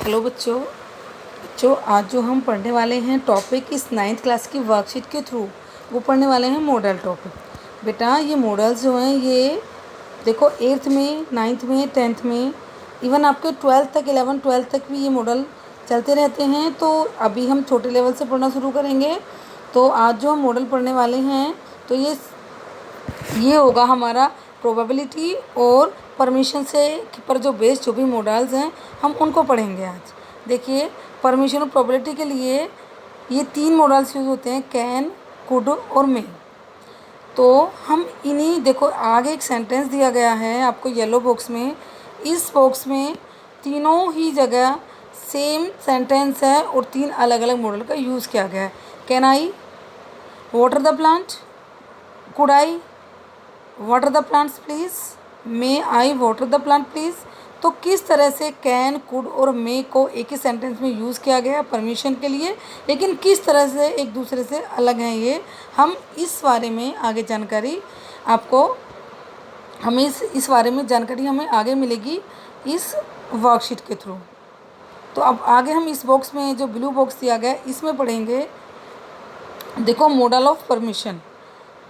Hello बच्चों। आज जो हम पढ़ने वाले हैं टॉपिक इस 9th क्लास की वर्कशीट के थ्रू वो पढ़ने वाले हैं मॉडल टॉपिक। बेटा ये मॉडल्स जो हैं ये देखो 8th में 9th में 10th में इवन आपके 12th तक 11 12 तक भी ये मॉडल चलते रहते हैं। तो अभी हम छोटे लेवल से पढ़ना शुरू करेंगे। तो आज जो हम मॉडल पढ़ने वाले हैं तो ये होगा हमारा प्रोबेबिलिटी और परमिशन से पर जो बेस्ड जो भी मॉडल्स हैं हम उनको पढ़ेंगे आज। देखिए परमिशन और प्रोबेबिलिटी के लिए ये 3 मॉडल्स यूज़ होते हैं, कैन, कुड और मे। तो हम इन्हीं देखो आगे एक सेंटेंस दिया गया है आपको येलो बॉक्स में। इस बॉक्स में तीनों ही जगह सेम सेंटेंस है और 3 अलग अलग मॉडल का यूज़ किया गया है। Can I water the plant, could I water the plants please, may I water the plant please. तो किस तरह से कैन, कुड और मे को एक ही सेंटेंस में यूज़ किया गया परमिशन के लिए, लेकिन किस तरह से एक दूसरे से अलग हैं ये हम इस बारे में आगे जानकारी आपको हमें इस बारे में जानकारी हमें आगे मिलेगी इस वर्कशीट के थ्रू। तो अब आगे हम इस बॉक्स में जो ब्लू बॉक्स दिया गया है इसमें पढ़ेंगे। देखो modal of permission,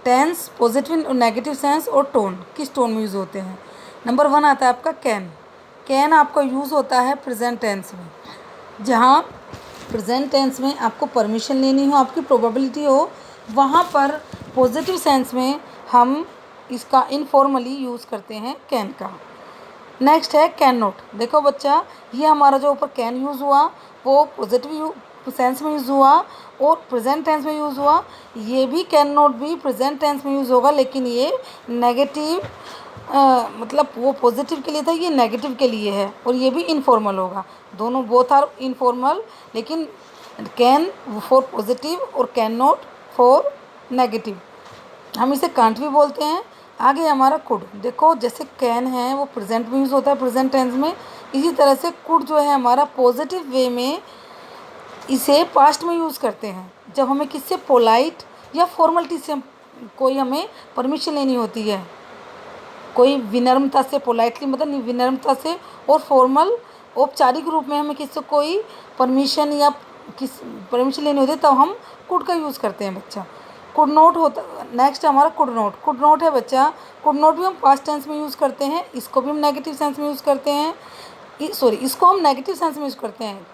tense, positive और नेगेटिव सेंस और टोन किस टोन में यूज़ होते हैं। नंबर 1 आता है आपका कैन। कैन आपका यूज़ होता है प्रेजेंट टेंस में, जहाँ प्रेजेंट टेंस में आपको परमिशन लेनी हो, आपकी प्रोबेबिलिटी हो, वहाँ पर पॉजिटिव सेंस में हम इसका इनफॉर्मली यूज़ करते हैं कैन का। नेक्स्ट है कैन नॉट। देखो बच्चा ये हमारा जो ऊपर कैन यूज़ हुआ वो पॉजिटिव सेंस में यूज़ हुआ और प्रेजेंट टेंस में यूज़ हुआ। ये भी कैन नॉट भी प्रेजेंट टेंस में यूज़ होगा, लेकिन ये नेगेटिव मतलब वो पॉजिटिव के लिए था, ये नेगेटिव के लिए है और ये भी इनफॉर्मल होगा। दोनों बोथ आर इनफॉर्मल, लेकिन कैन फॉर पॉजिटिव और कैन नॉट फॉर नेगेटिव। हम इसे कांट भी बोलते हैं। आगे हमारा कुड। देखो जैसे कैन है वो प्रेजेंट में यूज़ होता है प्रेजेंट टेंस में, इसी तरह से कुड जो है हमारा पॉजिटिव वे में इसे पास्ट में यूज़ करते हैं जब हमें किससे पोलाइट या फॉर्मलिटी से कोई हमें परमिशन लेनी होती है। कोई विनम्रता से, पोलाइटली मतलब विनम्रता से, और फॉर्मल औपचारिक रूप में हमें किससे कोई परमिशन या किस परमिशन लेनी होती है तब हम कुड का यूज़ करते हैं बच्चा। कुड नॉट होता। नेक्स्ट हमारा कुड नॉट। कुड नॉट है बच्चा, कुड नॉट भी हम पास्ट टेंस में यूज़ करते हैं, इसको भी हम नेगेटिव सेंस में यूज़ करते हैं। इसको हम नेगेटिव सेंस में यूज़ करते हैं,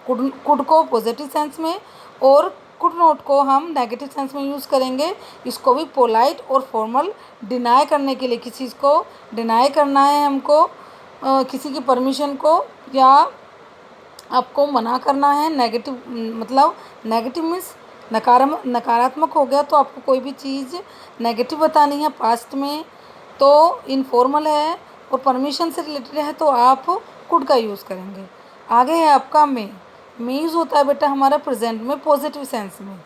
कुड को पॉजिटिव सेंस में और कुड नॉट को हम नेगेटिव सेंस में यूज़ करेंगे। इसको भी पोलाइट और फॉर्मल डिनाई करने के लिए, किसी चीज़ को डिनाई करना है हमको, किसी की परमिशन को, या आपको मना करना है। नेगेटिव मतलब नेगेटिव मीन्स नकारात्मक हो गया, तो आपको कोई भी चीज़ नेगेटिव बतानी है पास्ट में तो इनफॉर्मल है, और परमिशन से रिलेटेड है तो आप कुड का यूज़ करेंगे। आगे है आपका मे। मे यूज़ होता है बेटा हमारा प्रेजेंट में पॉजिटिव सेंस में,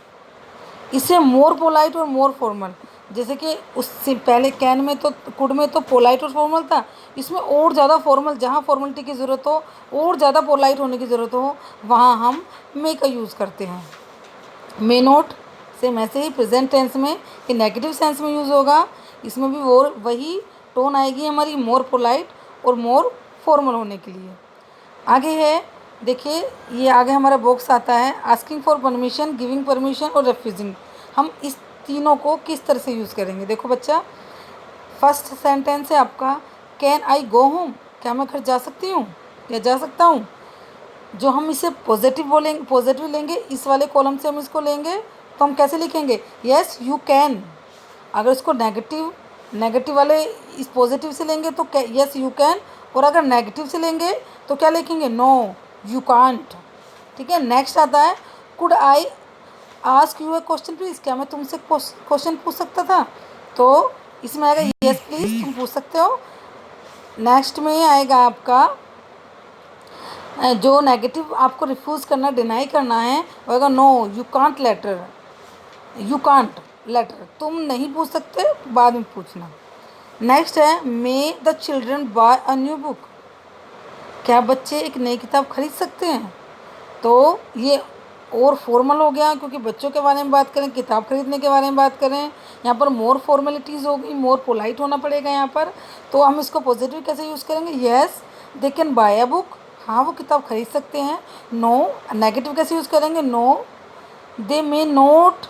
इसे मोर पोलाइट और मोर फॉर्मल। जैसे कि उससे पहले कैन में तो कुड में तो पोलाइट और फॉर्मल था, इसमें और ज़्यादा फॉर्मल, जहाँ फॉर्मलिटी की ज़रूरत हो और ज़्यादा पोलाइट होने की ज़रूरत हो वहाँ हम मे का यूज़ करते हैं। मे नॉट सेम ऐसे ही प्रेजेंट टेंस में ये नेगेटिव सेंस में यूज़ होगा, इसमें भी वो वही टोन आएगी हमारी मोर पोलाइट और मोर फॉर्मल होने के लिए। आगे है देखिए ये आगे हमारा बॉक्स आता है asking for permission, giving permission और रेफ्यूजिंग। हम इस तीनों को किस तरह से यूज़ करेंगे। देखो बच्चा फर्स्ट सेंटेंस है आपका कैन आई गो होम, क्या मैं घर जा सकती हूँ या जा सकता हूँ। जो हम इसे पॉजिटिव बोलेंगे, पॉजिटिव लेंगे, इस वाले कॉलम से हम इसको लेंगे तो हम कैसे लिखेंगे, यस यू कैन। अगर इसको नेगेटिव वाले इस पॉजिटिव से लेंगे तो यस यू कैन, और अगर नेगेटिव से लेंगे तो क्या लिखेंगे, नो यू कांट। ठीक है। नेक्स्ट आता है could I ask U A question please, क्या मैं तुमसे क्वेश्चन पूछ सकता था, तो इसमें आएगा यस प्लीज़, तुम पूछ सकते हो। नेक्स्ट में आएगा आपका जो नेगेटिव आपको रिफ्यूज़ करना, डिनाई करना है, होगा no you can't later, you can't later, तुम नहीं पूछ सकते, बाद में पूछना। नेक्स्ट है may the children buy a new book, क्या बच्चे एक नई किताब खरीद सकते हैं। तो ये और फॉर्मल हो गया क्योंकि बच्चों के बारे में बात करें, किताब खरीदने के बारे में बात करें, यहाँ पर मोर फॉर्मेलिटीज़ होगी, मोर पोलाइट होना पड़ेगा यहाँ पर। तो हम इसको पॉजिटिव कैसे यूज़ करेंगे, yes they can buy a book, हाँ वो किताब खरीद सकते हैं। नो नेगेटिव कैसे यूज़ करेंगे, no they may not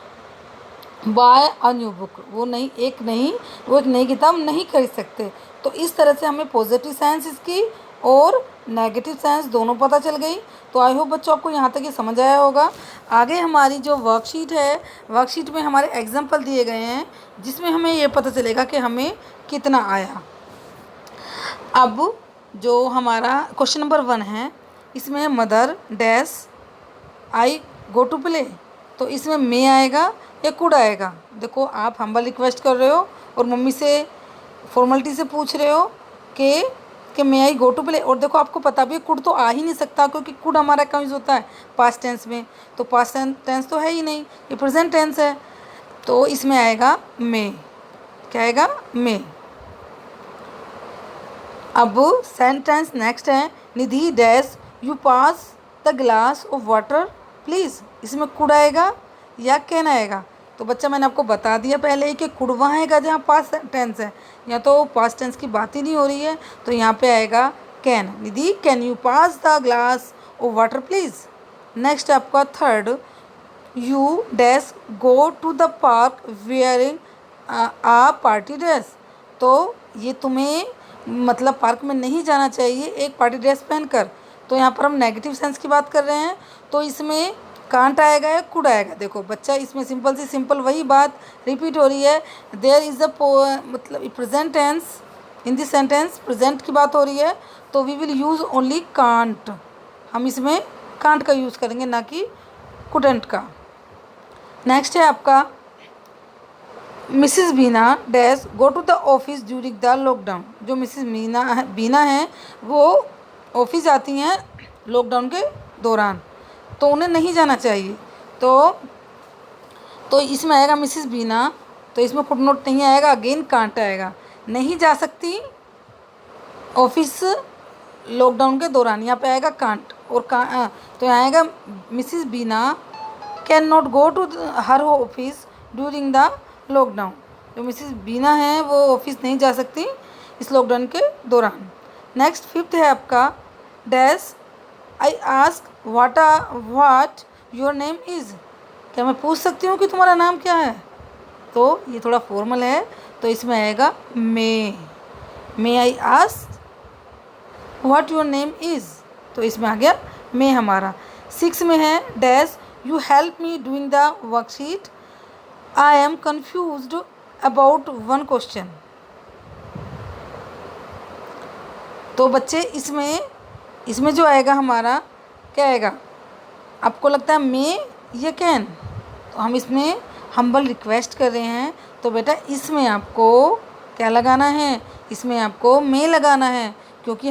buy a new book, वो एक नई किताब नहीं खरीद सकते। तो इस तरह से हमें पॉजिटिव सेंस इसकी और नेगेटिव सेंस दोनों पता चल गई। तो आई होप बच्चों आपको यहाँ तक ये समझ आया होगा। आगे हमारी जो वर्कशीट है, वर्कशीट में हमारे एग्जाम्पल दिए गए हैं जिसमें हमें ये पता चलेगा कि हमें कितना आया। अब जो हमारा क्वेश्चन नंबर 1 है, इसमें mother dash I go to play, तो इसमें मे आएगा या कुड आएगा। देखो आप हम्बल रिक्वेस्ट कर रहे हो और मम्मी से फॉर्मेलिटी से पूछ रहे हो कि मे आई गो टू प्ले, और देखो आपको पता भी है कुड तो आ ही नहीं सकता क्योंकि कुड हमारा कहाँ यूज़ होता है, पास्ट टेंस में। तो पास्ट टेंस तो है ही नहीं, ये प्रेजेंट टेंस है। तो इसमें आएगा मे, क्या आएगा, मे। अब सेंटेंस नेक्स्ट है, Nidhi dash you pass the glass of water please, इसमें कुड आएगा या कैन आएगा। तो बच्चा मैंने आपको बता दिया पहले ही कि कुड वहाँ आएगा जहाँ पास्ट टेंस है, यहाँ तो पास्ट टेंस की बात ही नहीं हो रही है, तो यहाँ पे आएगा can. Nidhi can you pass the glass of water please. Next आपका third, you dash go to the park wearing a party dress, तो ये तुम्हें मतलब पार्क में नहीं जाना चाहिए एक पार्टी ड्रेस पहनकर। तो यहाँ पर हम नेगेटिव सेंस की बात कर रहे हैं, तो इसमें कांट आएगा या कुड आएगा। देखो बच्चा इसमें सिंपल वही बात रिपीट हो रही है। देयर इज़ अ मतलब present tense, in this sentence present की बात हो रही है, तो we will use only can't, हम इसमें कांट का यूज़ करेंगे ना कि कुडंट का। नेक्स्ट है आपका, Mrs Bina dash go to the office during the lockdown. जो मिसिज़ बीना है वो ऑफिस जाती हैं लॉकडाउन के दौरान, तो उन्हें नहीं जाना चाहिए। तो इसमें आएगा मिसिज़ बीना, तो इसमें फुट नोट नहीं आएगा, अगेन कांट आएगा। नहीं जा सकती ऑफिस लॉकडाउन के दौरान, यहाँ पे आएगा कांट और तो यहाँ आएगा Mrs Bina can not go to her office during the lockdown. जो मिसिज़ बीना है वो ऑफिस नहीं जा सकती इस लॉकडाउन के दौरान। नेक्स्ट फिफ्थ है आपका, dash I ask what your name is, क्या मैं पूछ सकती हूँ कि तुम्हारा नाम क्या है। तो ये थोड़ा फॉर्मल है, तो इसमें आएगा may I ask what your name is, तो इसमें आ गया मे हमारा। 6 में है, dash you help me doing the worksheet, I am confused about one question. तो बच्चे इसमें जो आएगा हमारा क्या आएगा, आपको लगता है मे या कैन, तो हम इसमें हम्बल रिक्वेस्ट कर रहे हैं, तो बेटा इसमें आपको क्या लगाना है, इसमें आपको मे लगाना है, क्योंकि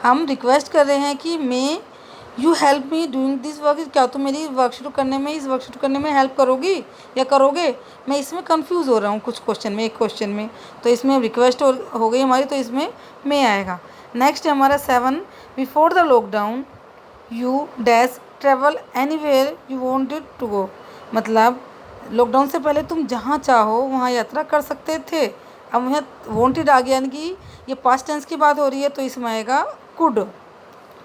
हम रिक्वेस्ट कर रहे हैं कि may you help me doing this work, क्या तुम मेरी इस वर्कशीट करने में हेल्प करोगी या करोगे। मैं इसमें कंफ्यूज हो रहा हूँ कुछ क्वेश्चन में, एक क्वेश्चन में, तो इसमें रिक्वेस्ट हो गई हमारी, तो इसमें मे आएगा। नेक्स्ट है हमारा 7, before the lockdown you dash travel anywhere you wanted to go, मतलब लॉकडाउन से पहले तुम जहाँ चाहो वहाँ यात्रा कर सकते थे। अब यहाँ वांटेड आ गया, यानी कि ये पास्ट टेंस की बात हो रही है, तो इसमें आएगा कुड,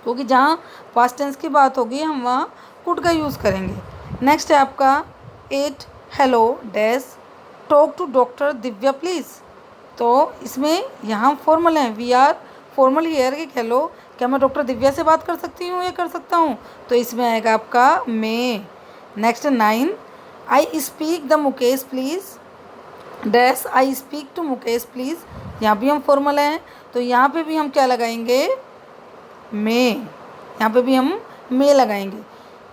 क्योंकि जहाँ पास्ट टेंस की बात होगी हम वहाँ कुड का यूज़ करेंगे। नेक्स्ट है आपका 8, hello dash talk to doctor Divya please, तो इसमें यहाँ फॉर्मल है, वी आर फॉर्मल हियर कि हेलो क्या मैं डॉक्टर दिव्या से बात कर सकती हूँ या कर सकता हूँ, तो इसमें आएगा आपका may. Next 9, I speak the Mukesh please dash I speak to Mukesh please, यहाँ भी हम फॉर्मल हैं, तो यहाँ पे भी हम क्या लगाएंगे, मे, यहाँ पे भी हम मे लगाएंगे।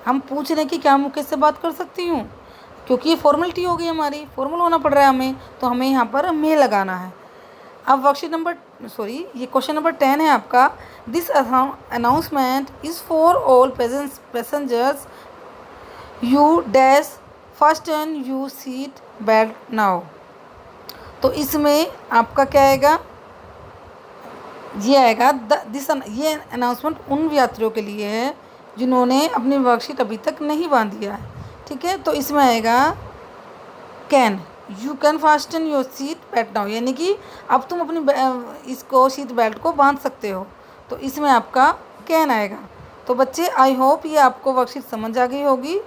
हम पूछ रहे हैं कि क्या मुकेश से बात कर सकती हूँ, क्योंकि ये फॉर्मेलिटी हो गई हमारी, फॉर्मल होना पड़ रहा है हमें, तो हमें यहाँ पर मे लगाना है। अब ये क्वेश्चन नंबर 10 है आपका, this announcement is for all passengers you dash first and you seat belt now, तो इसमें आपका क्या आएगा, ये आएगा ये अनाउंसमेंट उन यात्रियों के लिए है जिन्होंने अपनी वर्कशीट अभी तक नहीं बांध दिया है, ठीक है। तो इसमें आएगा can, you can fasten your seat belt now, यानी कि अब तुम अपनी इसको सीट बेल्ट को बांध सकते हो, तो इसमें आपका कैन आएगा। तो बच्चे आई होप ये आपको वर्कशीट समझ आ गई होगी।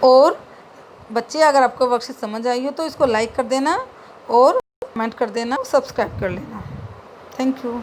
और बच्चे अगर आपको वर्कशीट समझ आई हो तो इसको लाइक कर देना और कमेंट कर देना, सब्सक्राइब कर लेना। Thank you.